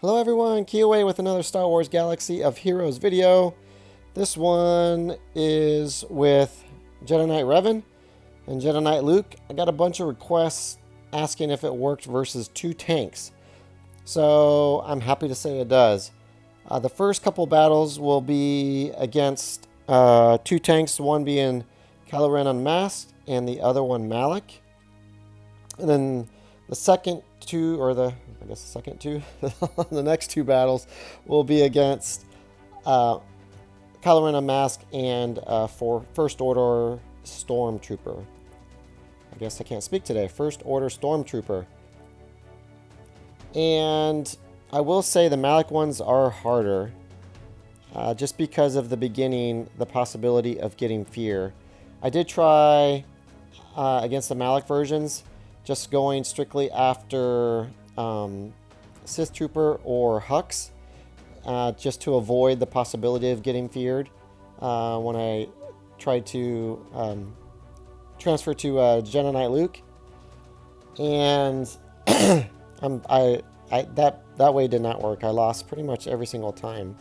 Hello everyone, Keyaway with another Star Wars Galaxy of Heroes video. This one is with Jedi Knight Revan and Jedi Knight Luke. I got a bunch of requests asking if it worked versus two tanks. So I'm happy to say it does. The first couple battles will be against two tanks, one being Kylo Ren Unmasked and the other one Malak. And then the second two, or the second two, the next two battles will be against Kylo Ren Unmasked and for First Order Stormtrooper. I guess I can't speak today. First Order Stormtrooper. And I will say the Malak ones are harder, just because of the beginning, the possibility of getting fear. I did try against the Malak versions, just going strictly after Sith Trooper or Hux, just to avoid the possibility of getting feared when I tried to transfer to Jedi Knight Luke. And that way did not work. I lost pretty much every single time.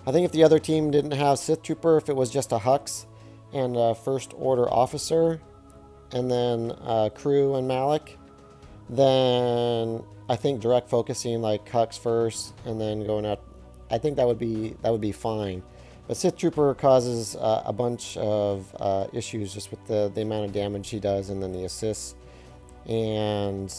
I think if the other team didn't have Sith Trooper, if it was just a Hux and a First Order officer, and then crew and Malak, then I think direct focusing like Hux first and then going out, I think that would be fine. But Sith Trooper causes a bunch of issues just with the amount of damage he does and then the assists, and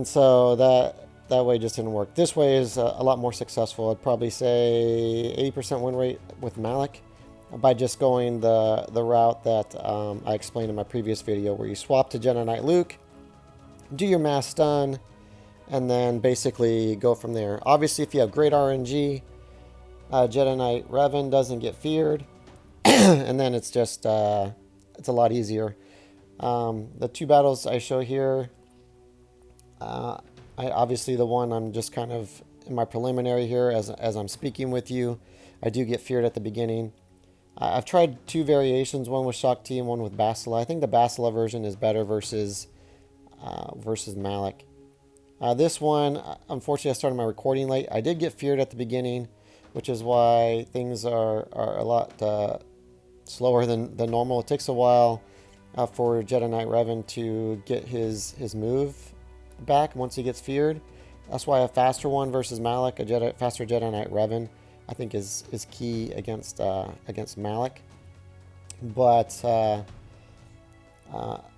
so that way just didn't work. This way is a lot more successful. I'd probably say 80% win rate with Malak, by just going the route that I explained in my previous video, where you swap to Jedi Knight Luke, do your mass stun, and then basically go from there. Obviously, if you have great RNG, Jedi Knight Revan doesn't get feared, and then it's just it's a lot easier. The two battles I show here, obviously the one I'm just kind of in my preliminary here as I'm speaking with you, I do get feared at the beginning. I've tried two variations, one with Shaak Ti and one with Bastila. I think the Bastila version is better versus Malak. This one, unfortunately, I started my recording late. I did get feared at the beginning, which is why things are a lot slower than normal. It takes a while for Jedi Knight Revan to get his move back once he gets feared. That's why a faster one versus Malak, faster Jedi Knight Revan, I think is key against Malak. But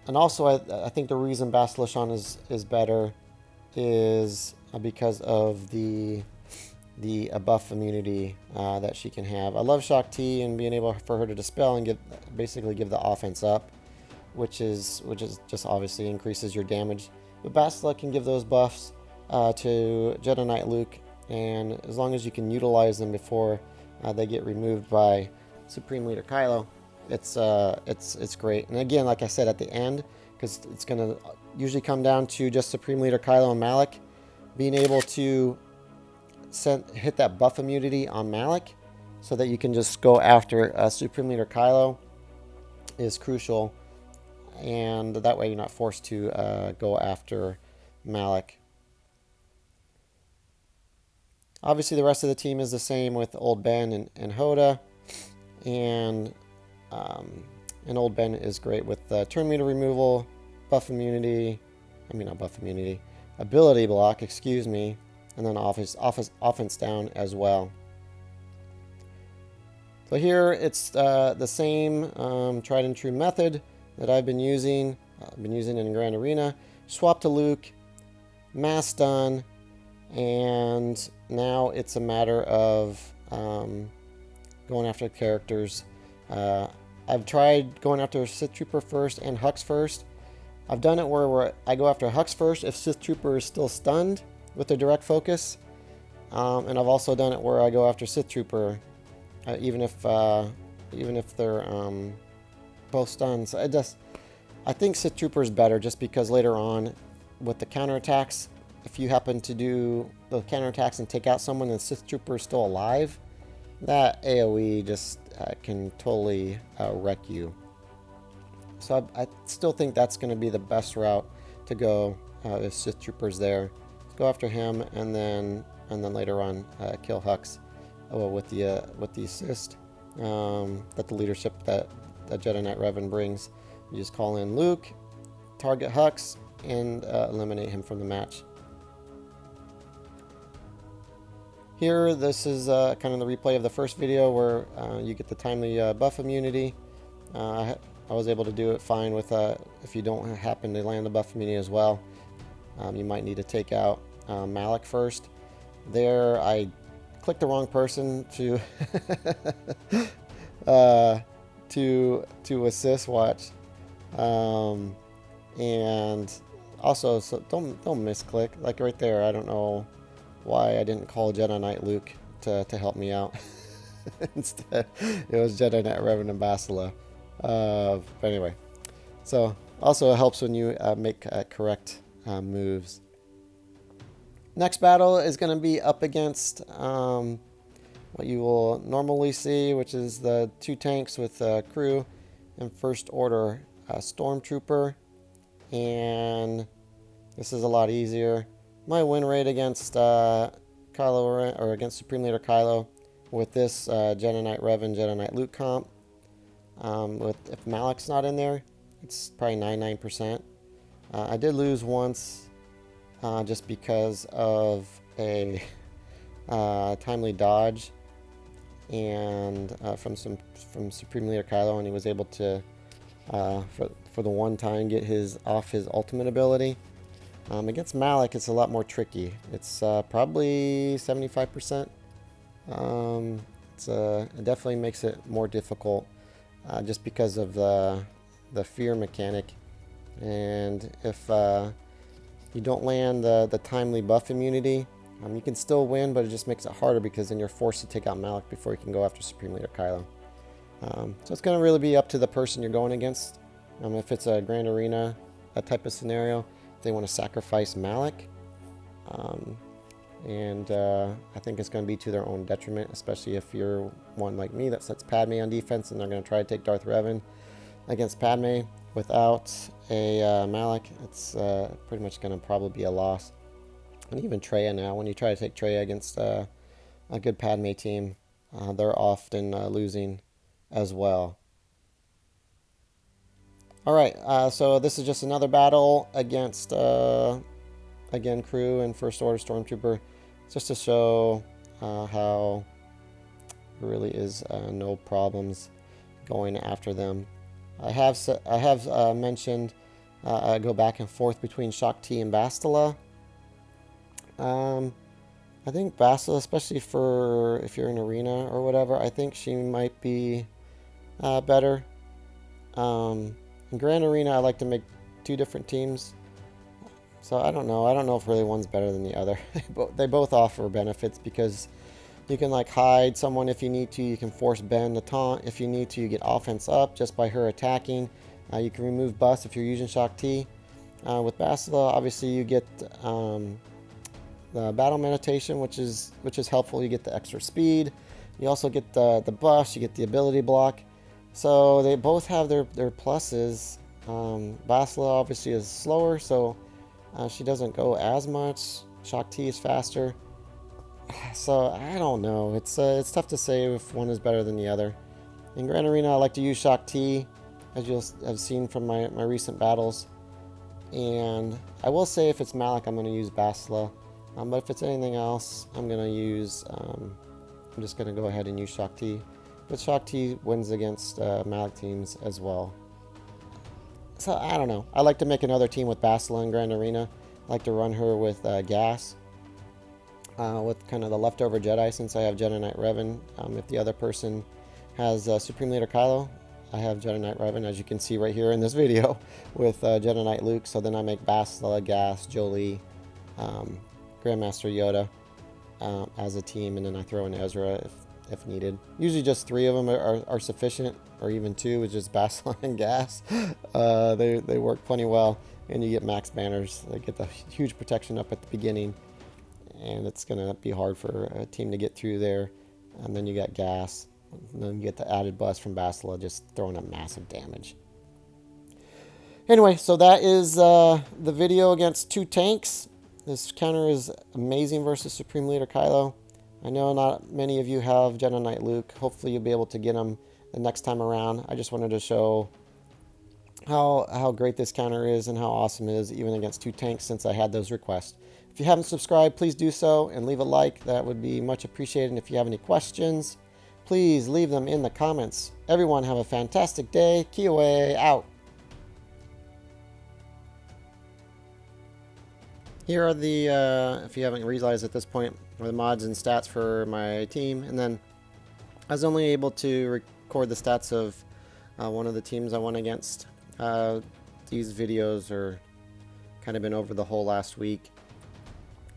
and also I think the reason Bastila Shan is better is because of the buff immunity that she can have. I love Shaak Ti and being able for her to dispel and basically give the offense up, which is just obviously increases your damage. But Bastila can give those buffs to Jedi Knight Luke, and as long as you can utilize them before they get removed by Supreme Leader Kylo, it's great. And again, like I said at the end, because it's going to usually come down to just Supreme Leader Kylo and Malak, being able to hit that buff immunity on Malak so that you can just go after Supreme Leader Kylo is crucial, and that way you're not forced to go after Malak. Obviously, the rest of the team is the same with Old Ben and Hoda, and Old Ben is great with turn meter removal, buff immunity, ability block, excuse me, and then offense down as well. So here it's the same tried and true method that I've been using. In Grand Arena. Swap to Luke, mass stun, and now it's a matter of going after characters. I've tried going after Sith Trooper first and Hux first. I've done it where I go after Hux first if Sith Trooper is still stunned with the direct focus, and I've also done it where I go after Sith Trooper even if they're both stunned. So I think Sith Trooper is better just because later on with the counterattacks, if you happen to do the counterattacks and take out someone and Sith Trooper is still alive, that AoE just can totally wreck you. So I still think that's going to be the best route to go if Sith Trooper's there. go after him, and then later on kill Hux with the assist that the leadership that Jedi Knight Revan brings. You just call in Luke, target Hux, and eliminate him from the match. Here, this is kind of the replay of the first video where you get the timely buff immunity. I was able to do it fine with if you don't happen to land the buff immunity as well. You might need to take out Malak first. There, I clicked the wrong person to to assist. Watch, and also, so don't misclick. Like right there, I don't know why I didn't call Jedi Knight Luke to help me out. Instead, it was Jedi Knight Revan and Bastila. But anyway, so also it helps when you make correct moves. Next battle is going to be up against what you will normally see, which is the 2 tanks with crew and First Order Stormtrooper. And this is a lot easier. My win rate against Kylo, or against Supreme Leader Kylo, with this Jedi Knight Revan, Jedi Knight Luke comp, if Malak's not in there, it's probably 99%. I did lose once just because of a timely dodge and from Supreme Leader Kylo, and he was able to for the one time get off his ultimate ability. Against Malak, it's a lot more tricky. It's probably 75%. It definitely makes it more difficult just because of the fear mechanic. And if you don't land the timely buff immunity, you can still win, but it just makes it harder because then you're forced to take out Malak before you can go after Supreme Leader Kylo. So it's going to really be up to the person you're going against. If it's a Grand Arena, that type of scenario, they want to sacrifice Malak, and I think it's going to be to their own detriment, especially if you're one like me that sets Padme on defense and they're going to try to take Darth Revan against Padme without a Malak. It's pretty much going to probably be a loss. And even Traya now, when you try to take Traya against a good Padme team, they're often losing as well. Alright, so this is just another battle against, again, crew and First Order Stormtrooper, just to show how there really is no problems going after them. I have mentioned I go back and forth between Shaak Ti and Bastila. I think Bastila, especially for if you're in arena or whatever, I think she might be better. In Grand Arena, I like to make 2 different teams. So I don't know. I don't know if really one's better than the other. They both offer benefits because you can like hide someone if you need to. You can force Ben to taunt if you need to. You get offense up just by her attacking. You can remove buffs if you're using Shaak Ti. With Bastila, obviously you get the battle meditation, which is helpful. You get the extra speed. You also get the buffs. You get the ability block. So they both have their pluses. Bastila obviously is slower, so she doesn't go as much. Shaak Ti is faster. So I don't know. It's tough to say if one is better than the other. In Grand Arena, I like to use Shaak Ti, as you'll have seen from my recent battles. And I will say if it's Malak, I'm going to use Bastila. But if it's anything else, I'm going to use. I'm just going to go ahead and use Shaak Ti. But Shaak Ti wins against Malak teams as well. So I don't know. I like to make another team with Bastila in Grand Arena. I like to run her with gas. With kind of the leftover Jedi, since I have Jedi Knight Revan. If the other person has Supreme Leader Kylo, I have Jedi Knight Revan, as you can see right here in this video, with Jedi Knight Luke. So then I make Bastila, Gas, Jolie, Grandmaster Yoda as a team, and then I throw in Ezra if needed. Usually just 3 of them are sufficient, or even 2, which is Bastila and Gas. They work plenty well, and you get max banners. They get the huge protection up at the beginning, and it's going to be hard for a team to get through there. And then you got Gas, and then you get the added bust from Bastila, just throwing up massive damage. Anyway, so that is the video against 2 tanks. This counter is amazing versus Supreme Leader Kylo. I know not many of you have Jedi Knight Luke. Hopefully you'll be able to get him the next time around. I just wanted to show how great this counter is and how awesome it is even against 2 tanks since I had those requests. If you haven't subscribed, please do so and leave a like. That would be much appreciated. And if you have any questions, please leave them in the comments. Everyone have a fantastic day. Kiowa out. Here are the, if you haven't realized at this point, are the mods and stats for my team. And then I was only able to record the stats of one of the teams I won against. These videos are kind of been over the whole last week,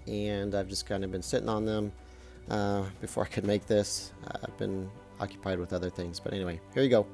and I've just kind of been sitting on them before I could make this. I've been occupied with other things, but anyway, here you go.